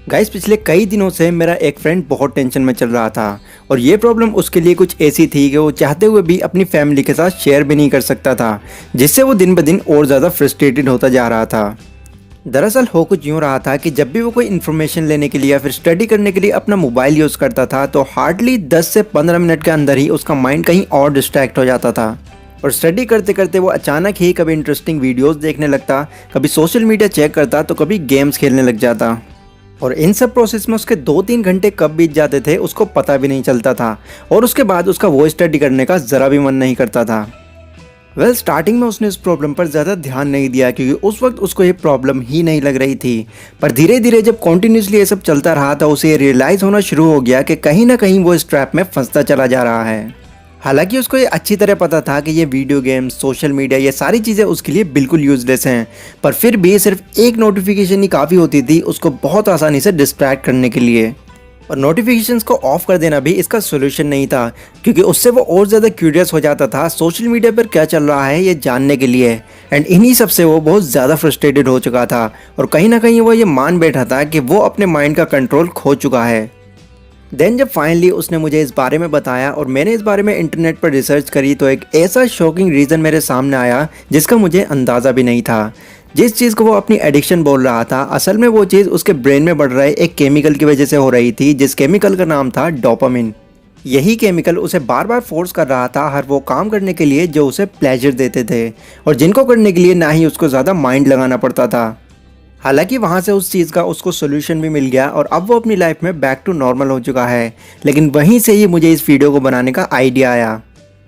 Guys पिछले कई दिनों से मेरा एक फ्रेंड बहुत टेंशन में चल रहा था और ये प्रॉब्लम उसके लिए कुछ ऐसी थी कि वो चाहते हुए भी अपनी फैमिली के साथ शेयर भी नहीं कर सकता था, जिससे वो दिन ब दिन और ज़्यादा फ्रस्ट्रेटेड होता जा रहा था। दरअसल हो कुछ यूँ रहा था कि जब भी वो कोई इन्फॉर्मेशन लेने के लिए या फिर स्टडी करने के लिए अपना मोबाइल यूज़ करता था तो हार्डली 10 से 15 मिनट के अंदर ही उसका माइंड कहीं और डिस्ट्रैक्ट हो जाता था और स्टडी करते करते वो अचानक ही कभी इंटरेस्टिंग वीडियोस देखने लगता, कभी सोशल मीडिया चेक करता तो कभी गेम्स खेलने लग जाता। और इन सब प्रोसेस में उसके 2-3 घंटे कब बीत जाते थे उसको पता भी नहीं चलता था और उसके बाद उसका वो स्टडी करने का ज़रा भी मन नहीं करता था। स्टार्टिंग में उसने इस प्रॉब्लम पर ज़्यादा ध्यान नहीं दिया क्योंकि उस वक्त उसको ये प्रॉब्लम ही नहीं लग रही थी, पर धीरे धीरे जब कॉन्टिन्यूसली ये सब चलता रहा तो उसे रियलाइज़ होना शुरू हो गया कि कहीं ना कहीं वो इस ट्रैप में फंसता चला जा रहा है। हालांकि उसको ये अच्छी तरह पता था कि ये वीडियो गेम्स, सोशल मीडिया, ये सारी चीज़ें उसके लिए बिल्कुल यूजलेस हैं, पर फिर भी सिर्फ एक नोटिफिकेशन ही काफ़ी होती थी उसको बहुत आसानी से डिस्ट्रैक्ट करने के लिए। और नोटिफिकेशंस को ऑफ कर देना भी इसका सोल्यूशन नहीं था क्योंकि उससे वो और ज़्यादा क्यूरियस हो जाता था सोशल मीडिया पर क्या चल रहा है ये जानने के लिए। एंड इन्हीं सब से वो बहुत ज़्यादा फ्रस्ट्रेटेड हो चुका था और कहीं ना कहीं वो ये मान बैठा था कि वो अपने माइंड का कंट्रोल खो चुका है। देन जब फाइनली उसने मुझे इस बारे में बताया और मैंने इस बारे में इंटरनेट पर रिसर्च करी तो एक ऐसा शॉकिंग रीज़न मेरे सामने आया जिसका मुझे अंदाज़ा भी नहीं था। जिस चीज़ को वो अपनी एडिक्शन बोल रहा था असल में वो चीज़ उसके ब्रेन में बढ़ रहे एक केमिकल की वजह से हो रही थी, जिस केमिकल का नाम था डोपामिन। यही केमिकल उसे बार बार फोर्स कर रहा था हर वो काम करने के लिए जो उसे प्लेजर देते थे और जिनको करने के लिए ना ही उसको ज़्यादा माइंड लगाना पड़ता था। हालांकि वहाँ से उस चीज़ का उसको सोल्यूशन भी मिल गया और अब वो अपनी लाइफ में बैक टू नॉर्मल हो चुका है। लेकिन वहीं से ही मुझे इस वीडियो को बनाने का आइडिया आया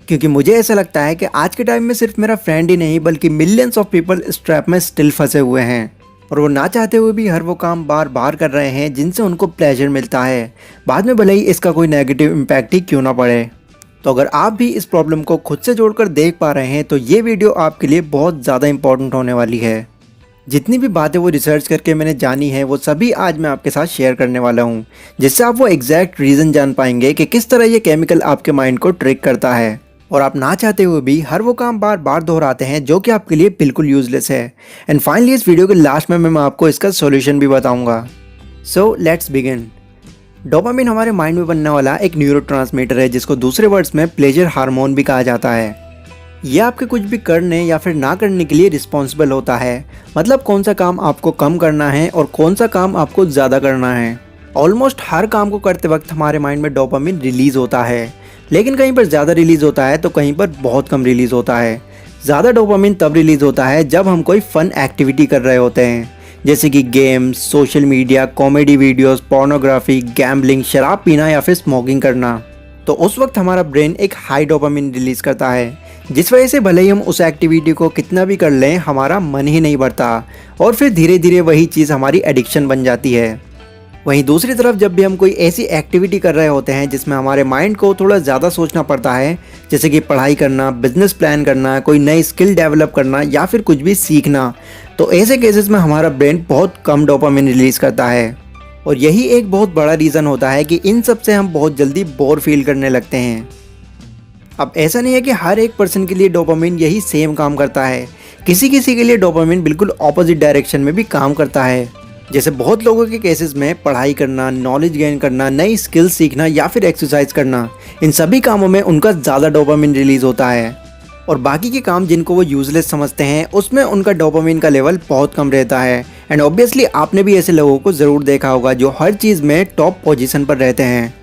क्योंकि मुझे ऐसा लगता है कि आज के टाइम में सिर्फ मेरा फ्रेंड ही नहीं बल्कि मिलियंस ऑफ पीपल इस ट्रैप में स्टिल फंसे हुए हैं और वो ना चाहते हुए भी हर वो काम बार बार कर रहे हैं जिनसे उनको प्लेजर मिलता है, बाद में भले ही इसका कोई नेगेटिव इम्पैक्ट ही क्यों ना पड़े। तो अगर आप भी इस प्रॉब्लम को खुद से जोड़कर देख पा रहे हैं तो ये वीडियो आपके लिए बहुत ज़्यादा इंपॉर्टेंट होने वाली है। जितनी भी बातें वो रिसर्च करके मैंने जानी है वो सभी आज मैं आपके साथ शेयर करने वाला हूँ, जिससे आप वो एग्जैक्ट रीज़न जान पाएंगे कि किस तरह ये केमिकल आपके माइंड को ट्रिक करता है और आप ना चाहते हुए भी हर वो काम बार बार दोहराते हैं जो कि आपके लिए बिल्कुल यूजलेस है। एंड फाइनली इस वीडियो के लास्ट में मैं आपको इसका सोल्यूशन भी बताऊँगा। So let's begin. डोपामिन हमारे माइंड में बनने वाला एक न्यूरोट्रांसमीटर है जिसको दूसरे वर्ड्स में प्लेजर हार्मोन भी कहा जाता है। ये आपके कुछ भी करने या फिर ना करने के लिए रिस्पॉन्सिबल होता है, मतलब कौन सा काम आपको कम करना है और कौन सा काम आपको ज़्यादा करना है। ऑलमोस्ट हर काम को करते वक्त हमारे माइंड में डोपामिन रिलीज़ होता है, लेकिन कहीं पर ज़्यादा रिलीज़ होता है तो कहीं पर बहुत कम रिलीज़ होता है। ज़्यादा डोपामिन तब रिलीज़ होता है जब हम कोई फ़न एक्टिविटी कर रहे होते हैं, जैसे कि games, social media, comedy videos, pornography, gambling, शराब पीना या फिर स्मोकिंग करना। तो उस वक्त हमारा ब्रेन एक हाई डोपामिन रिलीज़ करता है, जिस वजह से भले ही हम उस एक्टिविटी को कितना भी कर लें हमारा मन ही नहीं बढ़ता और फिर धीरे धीरे वही चीज़ हमारी एडिक्शन बन जाती है। वहीं दूसरी तरफ जब भी हम कोई ऐसी एक्टिविटी कर रहे होते हैं जिसमें हमारे माइंड को थोड़ा ज़्यादा सोचना पड़ता है, जैसे कि पढ़ाई करना, बिजनेस प्लान करना, कोई नई स्किल डेवलप करना या फिर कुछ भी सीखना, तो ऐसे केसेस में हमारा ब्रेन बहुत कम डोपामिन रिलीज़ करता है और यही एक बहुत बड़ा रीज़न होता है कि इन सब से हम बहुत जल्दी बोर फील करने लगते हैं। अब ऐसा नहीं है कि हर एक पर्सन के लिए डोपामिन यही सेम काम करता है, किसी किसी के लिए डोपामिन बिल्कुल ऑपोजिट डायरेक्शन में भी काम करता है। जैसे बहुत लोगों के केसेस में पढ़ाई करना, नॉलेज गेन करना, नई स्किल सीखना या फिर एक्सरसाइज करना, इन सभी कामों में उनका ज़्यादा डोपामिन रिलीज़ होता है और बाकी के काम जिनको वो यूजलेस समझते हैं उसमें उनका डोपामिन का लेवल बहुत कम रहता है। एंड ऑब्वियसली आपने भी ऐसे लोगों को ज़रूर देखा होगा जो हर चीज़ में टॉप पोजीशन पर रहते हैं।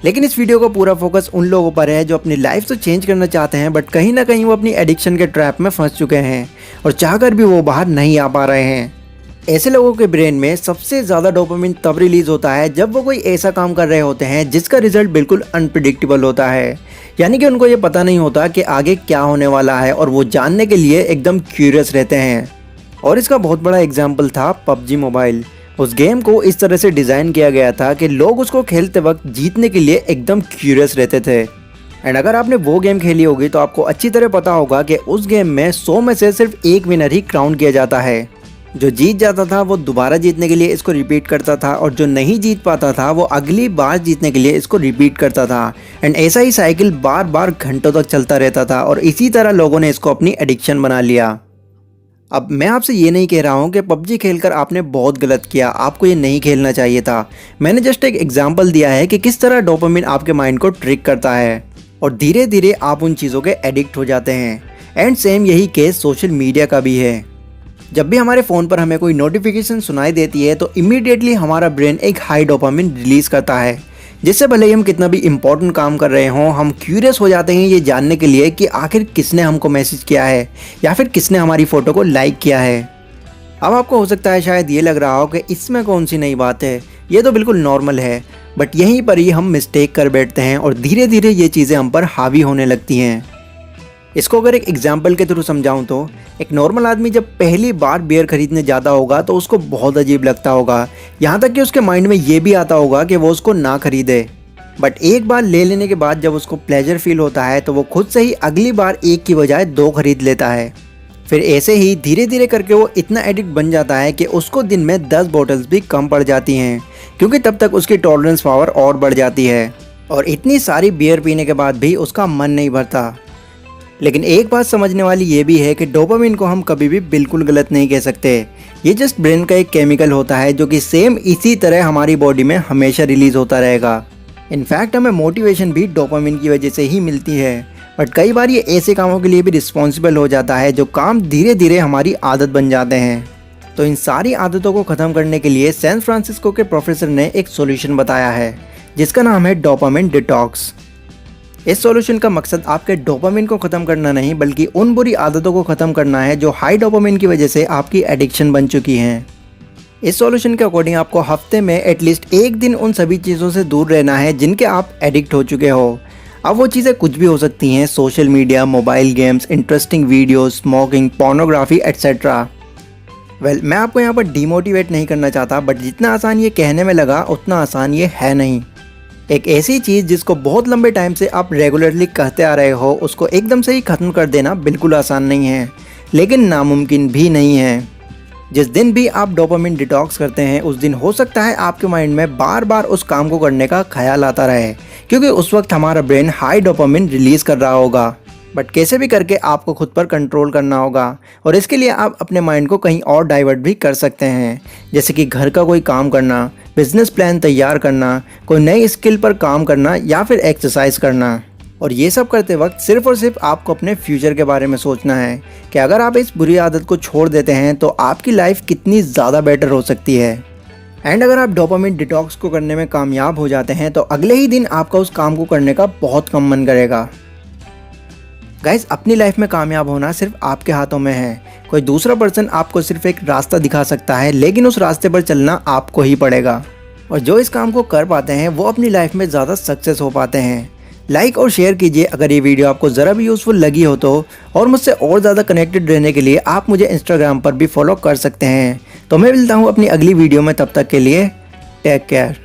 लेकिन इस वीडियो का पूरा फोकस उन लोगों पर है जो अपनी लाइफ तो चेंज करना चाहते हैं बट कहीं ना कहीं वो अपनी एडिक्शन के ट्रैप में फंस चुके हैं और चाहकर भी वो बाहर नहीं आ पा रहे हैं। ऐसे लोगों के ब्रेन में सबसे ज़्यादा डोपामिन तब रिलीज़ होता है जब वो कोई ऐसा काम कर रहे होते हैं जिसका रिजल्ट बिल्कुल अनप्रिडिक्टेबल होता है, यानी कि उनको ये पता नहीं होता कि आगे क्या होने वाला है और वो जानने के लिए एकदम क्यूरियस रहते हैं। और इसका बहुत बड़ा एग्जाम्पल था पबजी मोबाइल। उस गेम को इस तरह से डिज़ाइन किया गया था कि लोग उसको खेलते वक्त जीतने के लिए एकदम क्यूरियस रहते थे। एंड अगर आपने वो गेम खेली होगी तो आपको अच्छी तरह पता होगा कि उस गेम में 100 में से सिर्फ एक विनर ही क्राउन किया जाता है। जो जीत जाता था वो दोबारा जीतने के लिए इसको रिपीट करता था और जो नहीं जीत पाता था वो अगली बार जीतने के लिए इसको रिपीट करता था। एंड ऐसा ही साइकिल बार बार घंटों तक चलता रहता था और इसी तरह लोगों ने इसको अपनी एडिक्शन बना लिया। अब मैं आपसे ये नहीं कह रहा हूँ कि पबजी खेलकर आपने बहुत गलत किया, आपको ये नहीं खेलना चाहिए था। मैंने जस्ट एक एग्जांपल दिया है कि किस तरह डोपामिन आपके माइंड को ट्रिक करता है और धीरे धीरे आप उन चीज़ों के एडिक्ट हो जाते हैं। एंड सेम यही केस सोशल मीडिया का भी है। जब भी हमारे फ़ोन पर हमें कोई नोटिफिकेशन सुनाई देती है तो इमीडिएटली हमारा ब्रेन एक हाई डोपामिन रिलीज़ करता है, जिससे भले ही हम कितना भी इम्पोर्टेंट काम कर रहे हों, हम क्यूरियस हो जाते हैं ये जानने के लिए कि आखिर किसने हमको मैसेज किया है या फिर किसने हमारी फ़ोटो को लाइक किया है। अब आपको हो सकता है शायद ये लग रहा हो कि इसमें कौन सी नई बात है, ये तो बिल्कुल नॉर्मल है। बट यहीं पर ही हम मिस्टेक कर बैठते हैं और धीरे धीरे ये चीज़ें हम पर हावी होने लगती हैं। इसको अगर एक एग्जाम्पल के थ्रू समझाऊं तो एक नॉर्मल आदमी जब पहली बार बियर खरीदने जाता होगा तो उसको बहुत अजीब लगता होगा, यहाँ तक कि उसके माइंड में ये भी आता होगा कि वो उसको ना खरीदे। बट एक बार ले लेने के बाद जब उसको प्लेजर फील होता है तो वो खुद से ही अगली बार एक की बजाय 2 खरीद लेता है। फिर ऐसे ही धीरे धीरे करके वो इतना एडिक्ट बन जाता है कि उसको दिन में 10 बॉटल्स भी कम पड़ जाती हैं, क्योंकि तब तक उसकी टॉलरेंस पावर और बढ़ जाती है और इतनी सारी बियर पीने के बाद भी उसका मन नहीं भरता। लेकिन एक बात समझने वाली ये भी है कि डोपामिन को हम कभी भी बिल्कुल गलत नहीं कह सकते। ये जस्ट ब्रेन का एक केमिकल होता है जो कि सेम इसी तरह हमारी बॉडी में हमेशा रिलीज होता रहेगा। इनफैक्ट हमें मोटिवेशन भी डोपामिन की वजह से ही मिलती है। बट कई बार ये ऐसे कामों के लिए भी रिस्पॉन्सिबल हो जाता है जो काम धीरे धीरे हमारी आदत बन जाते हैं। तो इन सारी आदतों को ख़त्म करने के लिए सैन फ्रांसिस्को के प्रोफेसर ने एक सॉल्यूशन बताया है जिसका नाम है डोपामिन डिटॉक्स। इस सॉल्यूशन का मकसद आपके डोपामिन को ख़त्म करना नहीं बल्कि उन बुरी आदतों को ख़त्म करना है जो हाई डोपामिन की वजह से आपकी एडिक्शन बन चुकी हैं। इस सॉल्यूशन के अकॉर्डिंग आपको हफ्ते में एटलीस्ट एक दिन उन सभी चीज़ों से दूर रहना है जिनके आप एडिक्ट हो चुके हो। अब वो चीज़ें कुछ भी हो सकती हैं, social media, mobile games, interesting videos, smoking, pornography etcetera. मैं आपको यहाँ पर डीमोटिवेट नहीं करना चाहता, बट जितना आसान ये कहने में लगा उतना आसान ये है नहीं। एक ऐसी चीज़ जिसको बहुत लंबे टाइम से आप रेगुलरली कहते आ रहे हो, उसको एकदम से ही ख़त्म कर देना बिल्कुल आसान नहीं है, लेकिन नामुमकिन भी नहीं है। जिस दिन भी आप डोपामिन डिटॉक्स करते हैं उस दिन हो सकता है आपके माइंड में बार बार उस काम को करने का ख्याल आता रहे, क्योंकि उस वक्त हमारा ब्रेन हाई डोपामिन रिलीज़ कर रहा होगा। बट कैसे भी करके आपको खुद पर कंट्रोल करना होगा और इसके लिए आप अपने माइंड को कहीं और डाइवर्ट भी कर सकते हैं, जैसे कि घर का कोई काम करना, बिजनेस प्लान तैयार करना, कोई नई स्किल पर काम करना या फिर एक्सरसाइज करना। और ये सब करते वक्त सिर्फ और सिर्फ आपको अपने फ्यूचर के बारे में सोचना है कि अगर आप इस बुरी आदत को छोड़ देते हैं तो आपकी लाइफ कितनी ज़्यादा बेटर हो सकती है। एंड अगर आप डोपामिन डिटॉक्स को करने में कामयाब हो जाते हैं तो अगले ही दिन आपका उस काम को करने का बहुत कम मन करेगा। गाइस, अपनी लाइफ में कामयाब होना सिर्फ आपके हाथों में है। कोई दूसरा पर्सन आपको सिर्फ एक रास्ता दिखा सकता है, लेकिन उस रास्ते पर चलना आपको ही पड़ेगा। और जो इस काम को कर पाते हैं वो अपनी लाइफ में ज़्यादा सक्सेस हो पाते हैं। लाइक और शेयर कीजिए अगर ये वीडियो आपको ज़रा भी यूज़फुल लगी हो तो, और मुझसे और ज़्यादा कनेक्टेड रहने के लिए आप मुझे इंस्टाग्राम पर भी फॉलो कर सकते हैं। तो मैं मिलता हूँ अपनी अगली वीडियो में, तब तक के लिए टेक केयर।